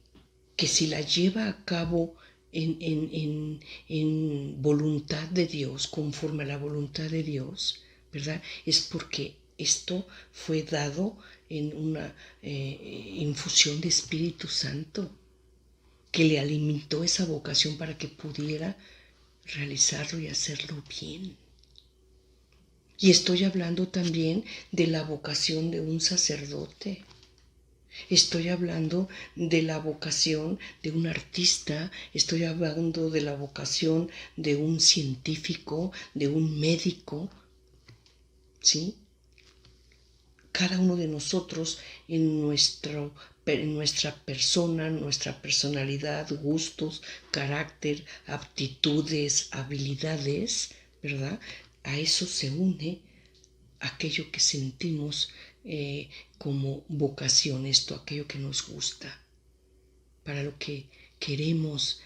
si la lleva a cabo en voluntad de Dios, conforme a la voluntad de Dios, ¿verdad? Es porque esto fue dado en una infusión de Espíritu Santo. que le alimentó esa vocación para que pudiera realizarlo y hacerlo bien. Y estoy hablando también de la vocación de un sacerdote. Estoy hablando de la vocación de un artista, estoy hablando de la vocación de un científico, de un médico, ¿sí? Cada uno de nosotros en nuestra persona, nuestra personalidad, gustos, carácter, aptitudes, habilidades, ¿verdad? A eso se une aquello que sentimos como vocación, aquello que nos gusta, para lo que queremos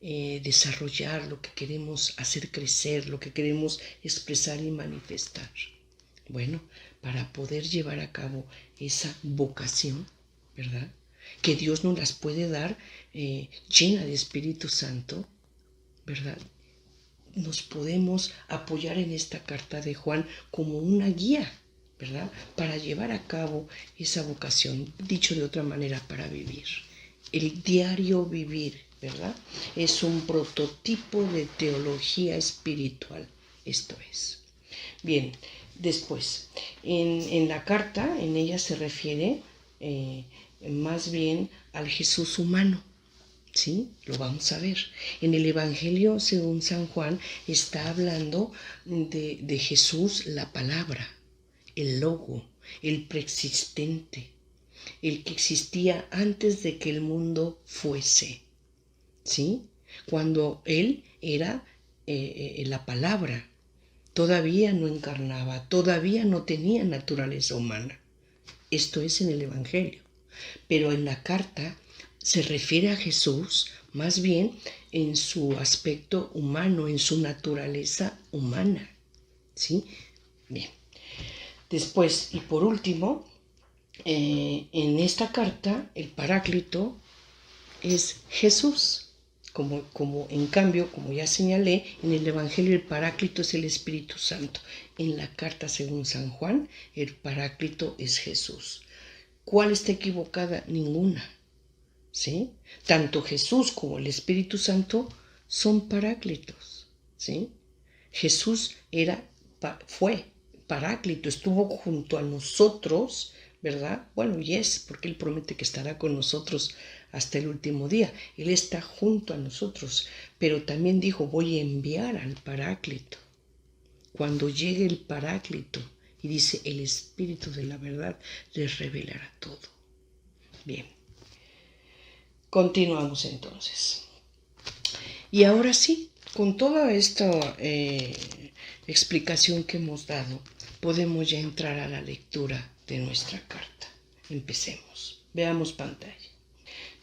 desarrollar, lo que queremos hacer crecer, lo que queremos expresar y manifestar. Bueno, para poder llevar a cabo esa vocación, ¿verdad? Que Dios nos las puede dar llena de Espíritu Santo, ¿verdad? Nos podemos apoyar en esta carta de Juan como una guía, ¿verdad? Para llevar a cabo esa vocación, dicho de otra manera, para vivir. El diario vivir, ¿verdad? Es un prototipo de teología espiritual, esto es. Bien, después, en la carta, en ella se refiere más bien al Jesús humano, ¿sí? Lo vamos a ver. En el Evangelio, según San Juan, está hablando de Jesús, la palabra, el logo, el preexistente, el que existía antes de que el mundo fuese, ¿sí? Cuando Él era la palabra, todavía no encarnaba, todavía no tenía naturaleza humana. Esto es en el Evangelio. Pero en la carta se refiere a Jesús más bien en su aspecto humano, en su naturaleza humana. ¿Sí? Bien. Después, y por último, en esta carta, el Paráclito es Jesús. Como en cambio, como ya señalé, en el Evangelio el Paráclito es el Espíritu Santo. En la carta según San Juan, el Paráclito es Jesús. ¿Cuál está equivocada? Ninguna. ¿Sí? Tanto Jesús como el Espíritu Santo son paráclitos. ¿Sí? Jesús fue paráclito, estuvo junto a nosotros, ¿verdad? Bueno, y es porque Él promete que estará con nosotros hasta el último día. Él está junto a nosotros, pero también dijo, voy a enviar al Paráclito. Cuando llegue el Paráclito, y dice, el Espíritu de la verdad les revelará todo. Bien, continuamos entonces. Y ahora sí, con toda esta explicación que hemos dado, podemos ya entrar a la lectura de nuestra carta. Empecemos. Veamos pantalla.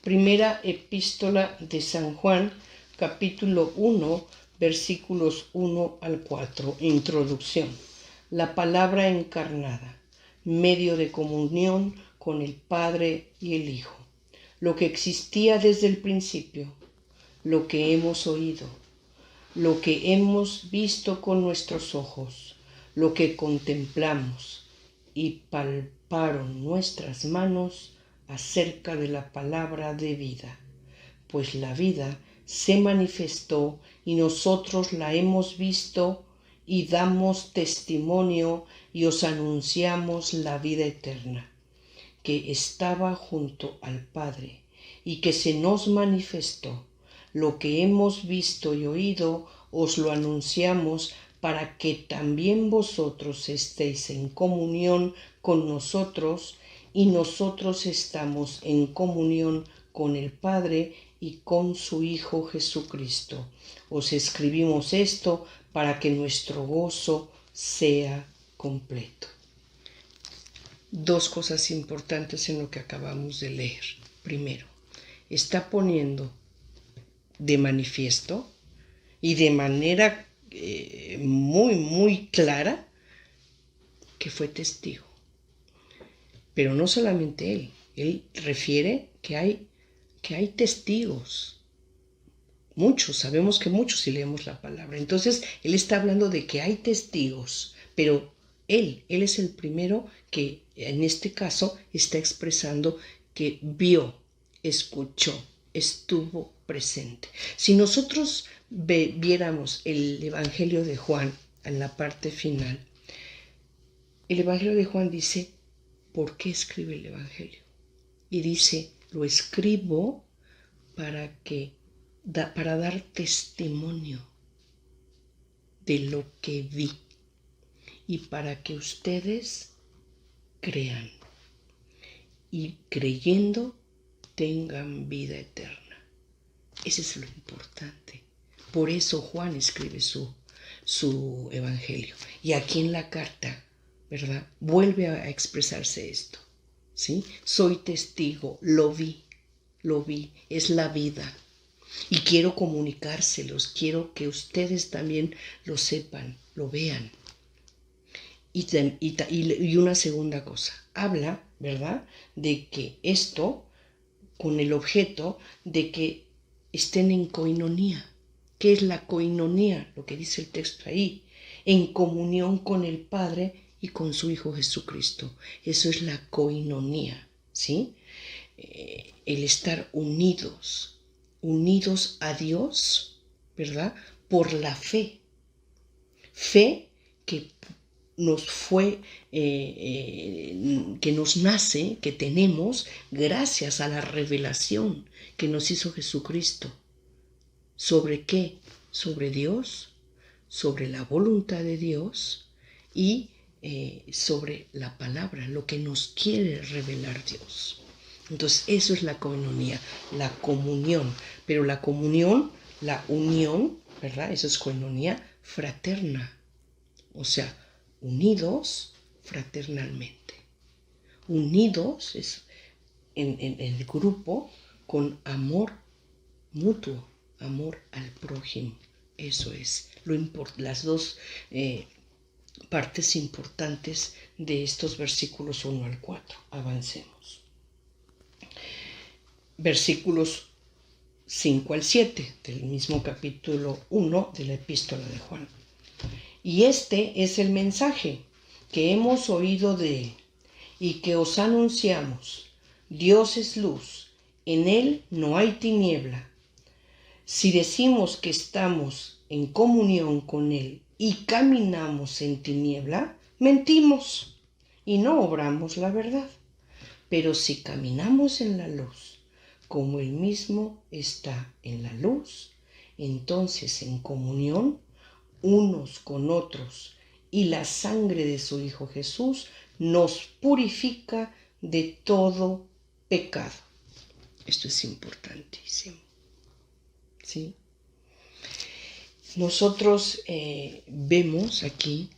Primera epístola de San Juan, capítulo 1, versículos 1 al 4. Introducción. La palabra encarnada, medio de comunión con el Padre y el Hijo. Lo que existía desde el principio, lo que hemos oído, lo que hemos visto con nuestros ojos, lo que contemplamos y palparon nuestras manos acerca de la palabra de vida. Pues la vida se manifestó y nosotros la hemos visto y damos testimonio y os anunciamos la vida eterna, que estaba junto al Padre y que se nos manifestó. Lo que hemos visto y oído os lo anunciamos para que también vosotros estéis en comunión con nosotros y nosotros estamos en comunión con el Padre y con su Hijo Jesucristo. Os escribimos esto para que nuestro gozo sea completo. Dos cosas importantes en lo que acabamos de leer. Primero, está poniendo de manifiesto y de manera muy, muy clara que fue testigo. Pero no solamente él refiere que hay testigos. Muchos, sabemos que muchos si leemos la palabra. Entonces, él está hablando de que hay testigos, pero él es el primero que en este caso está expresando que vio, escuchó, estuvo presente. Si nosotros viéramos el Evangelio de Juan en la parte final, el Evangelio de Juan dice, ¿por qué escribe el Evangelio? Y dice, lo escribo para dar testimonio de lo que vi y para que ustedes crean y creyendo tengan vida eterna. Ese es lo importante. Por eso Juan escribe su evangelio. Y aquí en la carta, ¿verdad? Vuelve a expresarse esto, ¿sí? Soy testigo, lo vi, es la vida. Y quiero comunicárselos, quiero que ustedes también lo sepan, lo vean. Y una segunda cosa, habla, ¿verdad?, de que esto, con el objeto de que estén en coinonía. ¿Qué es la coinonía? Lo que dice el texto ahí, en comunión con el Padre y con su Hijo Jesucristo. Eso es la coinonía, ¿sí? El estar unidos a Dios, ¿verdad?, por la fe. Fe que nos fue, que nos nace, que tenemos gracias a la revelación que nos hizo Jesucristo. ¿Sobre qué? Sobre Dios, sobre la voluntad de Dios y sobre la palabra, lo que nos quiere revelar Dios. Entonces, eso es la coinonía, la comunión. Pero la comunión, la unión, ¿verdad? Eso es coinonía fraterna. O sea, unidos fraternalmente. Unidos en el grupo con amor mutuo, amor al prójimo. Eso es las dos partes importantes de estos versículos 1 al 4. Avancemos. Versículos 5 al 7 del mismo capítulo 1 de la epístola de Juan. Y este es el mensaje que hemos oído de él y que os anunciamos. Dios es luz, en él no hay tiniebla. Si decimos que estamos en comunión con él y caminamos en tiniebla, mentimos y no obramos la verdad. Pero si caminamos en la luz, como él mismo está en la luz, entonces en comunión unos con otros, y la sangre de su Hijo Jesús nos purifica de todo pecado. Esto es importantísimo, ¿sí? Nosotros vemos aquí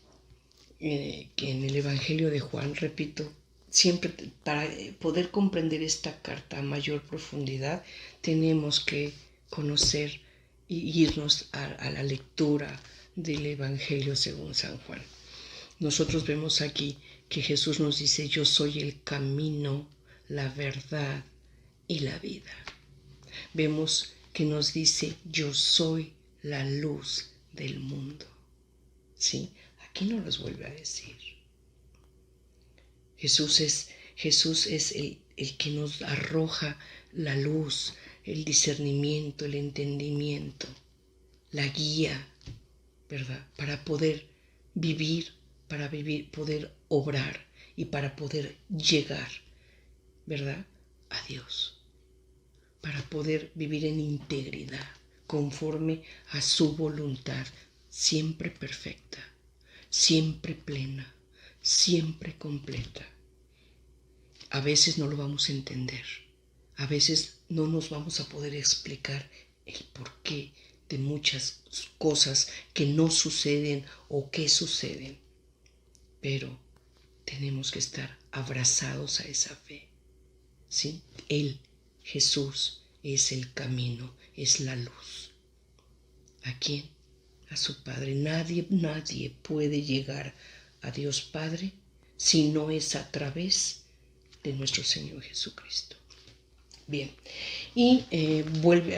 que en el Evangelio de Juan, repito, siempre para poder comprender esta carta a mayor profundidad, tenemos que conocer y irnos a la lectura del Evangelio según San Juan. Nosotros vemos aquí que Jesús nos dice, yo soy el camino, la verdad y la vida. Vemos que nos dice, yo soy la luz del mundo. ¿Sí? Aquí no los vuelve a decir. Jesús es el que nos arroja la luz, el discernimiento, el entendimiento, la guía, ¿verdad? Para poder vivir, poder obrar y para poder llegar, ¿verdad?, a Dios. Para poder vivir en integridad, conforme a su voluntad, siempre perfecta, siempre plena, siempre completa. A veces no lo vamos a entender, a veces no nos vamos a poder explicar el porqué de muchas cosas que no suceden o que suceden, pero tenemos que estar abrazados a esa fe, ¿sí? Él, Jesús, es el camino, es la luz. ¿A quién? A su Padre. Nadie puede llegar a Dios Padre si no es a través de nuestro Señor Jesucristo. Bien, y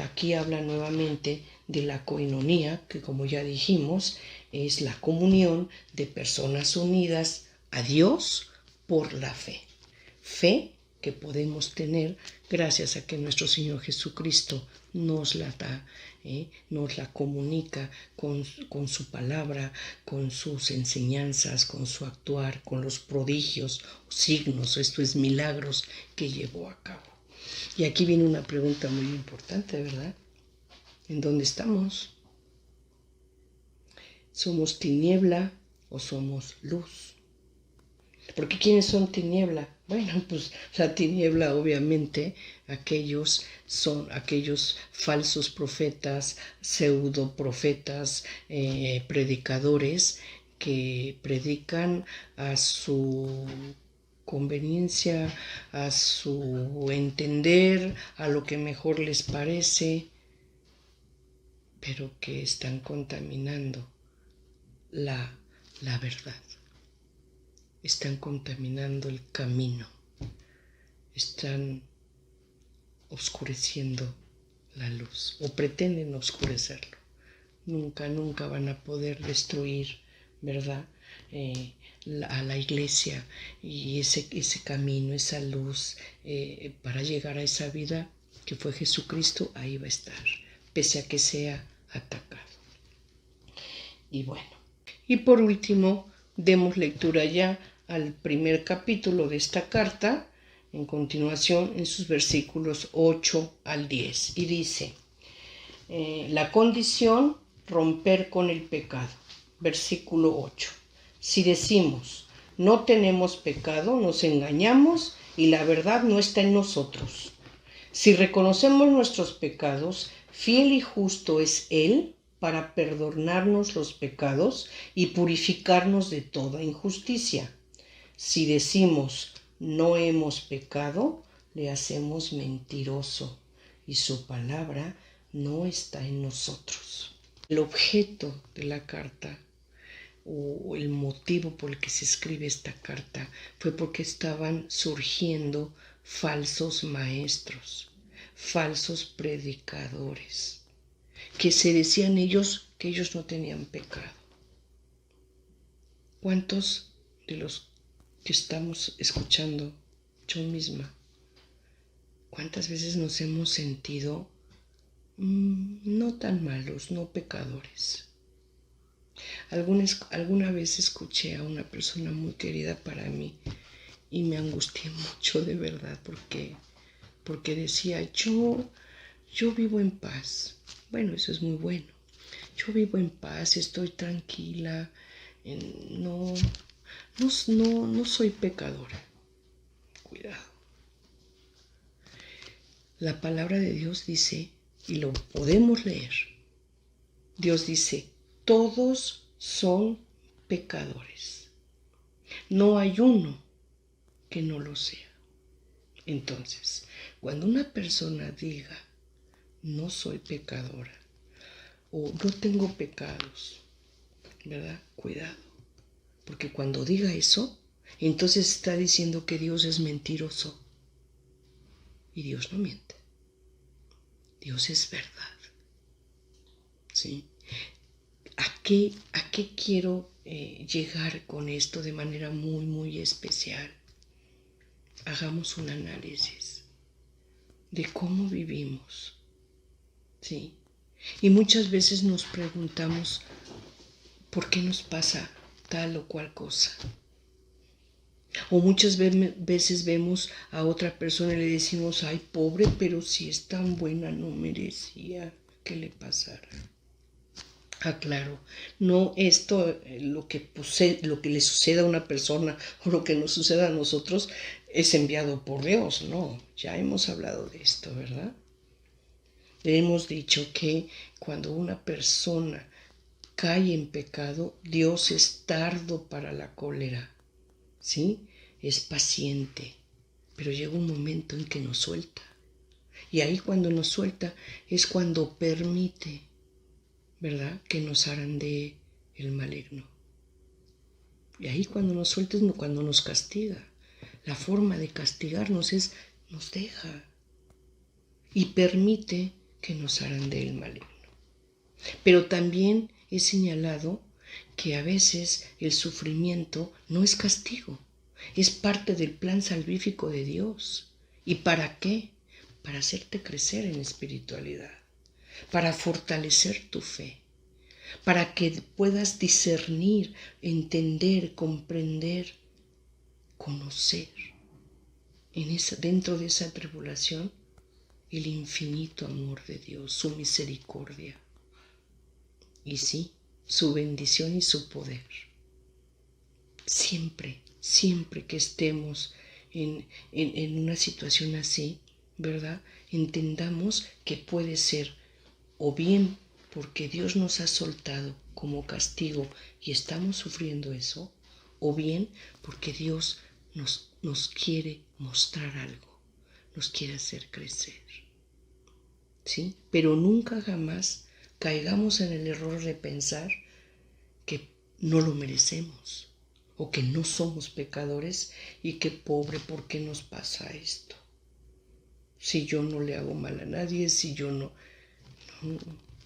aquí habla nuevamente de la coinonía, que como ya dijimos, es la comunión de personas unidas a Dios por la fe. Fe que podemos tener gracias a que nuestro Señor Jesucristo nos la da, nos la comunica con su palabra, con sus enseñanzas, con su actuar, con los prodigios, signos, esto es milagros que llevó a cabo. Y aquí viene una pregunta muy importante, ¿verdad? ¿En dónde estamos? ¿Somos tiniebla o somos luz? Porque ¿quiénes son tiniebla? Bueno, pues la tiniebla obviamente son aquellos falsos profetas, pseudo profetas, predicadores que predican a su conveniencia, a su entender, a lo que mejor les parece, pero que están contaminando la verdad. Están contaminando el camino, están oscureciendo la luz o pretenden oscurecerlo. Nunca van a poder destruir, ¿verdad? A la iglesia y ese camino, esa luz para llegar a esa vida que fue Jesucristo, ahí va a estar, pese a que sea atacado. Y bueno, y por último, demos lectura ya al primer capítulo de esta carta, en continuación en sus versículos 8 al 10. Y dice, la condición, romper con el pecado. Versículo 8. Si decimos, no tenemos pecado, nos engañamos y la verdad no está en nosotros. Si reconocemos nuestros pecados, fiel y justo es Él para perdonarnos los pecados y purificarnos de toda injusticia. Si decimos no hemos pecado, le hacemos mentiroso y su palabra no está en nosotros. El objeto de la carta o el motivo por el que se escribe esta carta fue porque estaban surgiendo falsos maestros, falsos predicadores, que se decían ellos que ellos no tenían pecado. ¿Cuántos de los que estamos escuchando, yo misma, cuántas veces nos hemos sentido no tan malos, no pecadores? Alguna vez escuché a una persona muy querida para mí y me angustié mucho de verdad porque decía, yo vivo en paz. Bueno, eso es muy bueno. Yo vivo en paz, estoy tranquila, no soy pecadora. Cuidado. La palabra de Dios dice, y lo podemos leer, Dios dice, todos son pecadores. No hay uno que no lo sea. Entonces, cuando una persona diga, no soy pecadora, o no tengo pecados, ¿verdad? Cuidado. Porque cuando diga eso, entonces está diciendo que Dios es mentiroso. Y Dios no miente. Dios es verdad. ¿Sí? ¿A qué quiero llegar con esto de manera muy, muy especial? Hagamos un análisis de cómo vivimos. ¿Sí? Y muchas veces nos preguntamos, ¿por qué nos pasa tal o cual cosa? O muchas veces vemos a otra persona y le decimos, ay, pobre, pero si es tan buena, no merecía que le pasara. Ah, claro, no esto, lo que le suceda a una persona o lo que nos suceda a nosotros es enviado por Dios, no, ya hemos hablado de esto, ¿verdad? Hemos dicho que cuando una persona cae en pecado, Dios es tardo para la cólera, ¿sí? Es paciente, pero llega un momento en que nos suelta. Y ahí cuando nos suelta es cuando permite, ¿verdad?, que nos zarandee el maligno. Y ahí cuando nos suelta es cuando nos castiga. La forma de castigarnos es, nos deja y permite que nos zarandee el maligno. Pero también he señalado que a veces el sufrimiento no es castigo, es parte del plan salvífico de Dios. ¿Y para qué? Para hacerte crecer en espiritualidad, para fortalecer tu fe, para que puedas discernir, entender, comprender, conocer dentro de esa tribulación el infinito amor de Dios, su misericordia y sí, su bendición y su poder. Siempre que estemos en una situación así, ¿verdad? Entendamos que puede ser o bien porque Dios nos ha soltado como castigo y estamos sufriendo eso, o bien porque Dios nos quiere mostrar algo, nos quiere hacer crecer, ¿sí? Pero nunca jamás caigamos en el error de pensar que no lo merecemos o que no somos pecadores y que pobre, ¿por qué nos pasa esto? Si yo no le hago mal a nadie, si yo no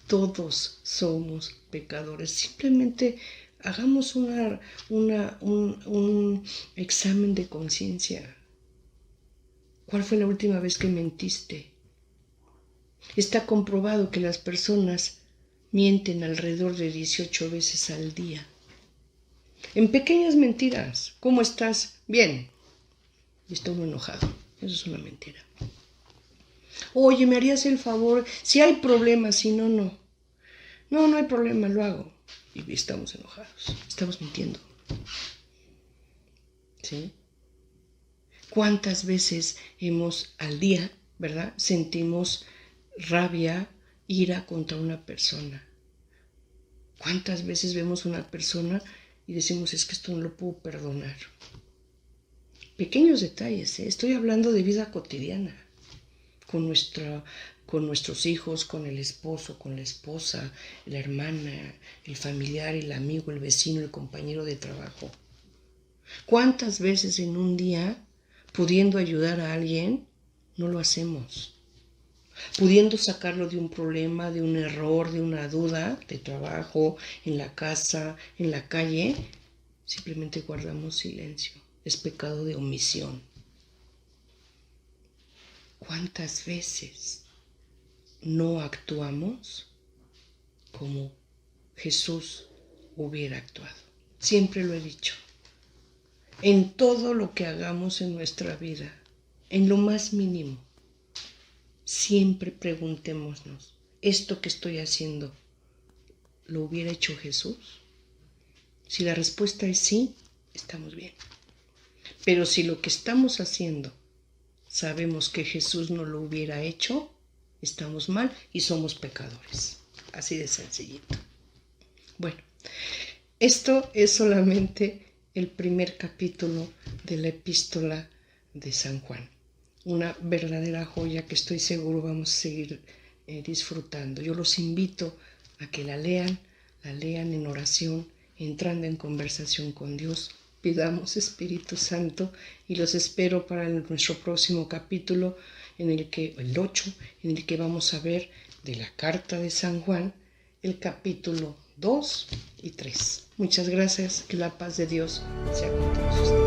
todos somos pecadores. Simplemente hagamos un examen de conciencia. ¿Cuál fue la última vez que mentiste? Está comprobado que las personas mienten alrededor de 18 veces al día. En pequeñas mentiras. ¿Cómo estás? Bien. Y está uno enojado. Eso es una mentira. Oye, ¿me harías el favor? Si hay problemas, si no, no. No, no hay problema, lo hago. Y estamos enojados. Estamos mintiendo. ¿Sí? ¿Cuántas veces al día, ¿verdad? Sentimos rabia, ira contra una persona? ¿Cuántas veces vemos una persona y decimos, es que esto no lo puedo perdonar? Pequeños detalles, ¿eh? Estoy hablando de vida cotidiana, con nuestros hijos, con el esposo, con la esposa, la hermana, el familiar, el amigo, el vecino, el compañero de trabajo. ¿Cuántas veces en un día, pudiendo ayudar a alguien, no lo hacemos? Pudiendo sacarlo de un problema, de un error, de una duda, de trabajo, en la casa, en la calle, simplemente guardamos silencio. Es pecado de omisión. ¿Cuántas veces no actuamos como Jesús hubiera actuado? Siempre lo he dicho. En todo lo que hagamos en nuestra vida, en lo más mínimo, siempre preguntémonos, ¿esto que estoy haciendo lo hubiera hecho Jesús? Si la respuesta es sí, estamos bien. Pero si lo que estamos haciendo sabemos que Jesús no lo hubiera hecho, estamos mal y somos pecadores. Así de sencillito. Bueno, esto es solamente el primer capítulo de la epístola de San Juan. Una verdadera joya que estoy seguro vamos a seguir disfrutando. Yo los invito a que la lean en oración, entrando en conversación con Dios. Pidamos Espíritu Santo y los espero para nuestro próximo capítulo, el 8, en el que vamos a ver de la carta de San Juan, el capítulo 2 y 3. Muchas gracias, que la paz de Dios sea con todos ustedes.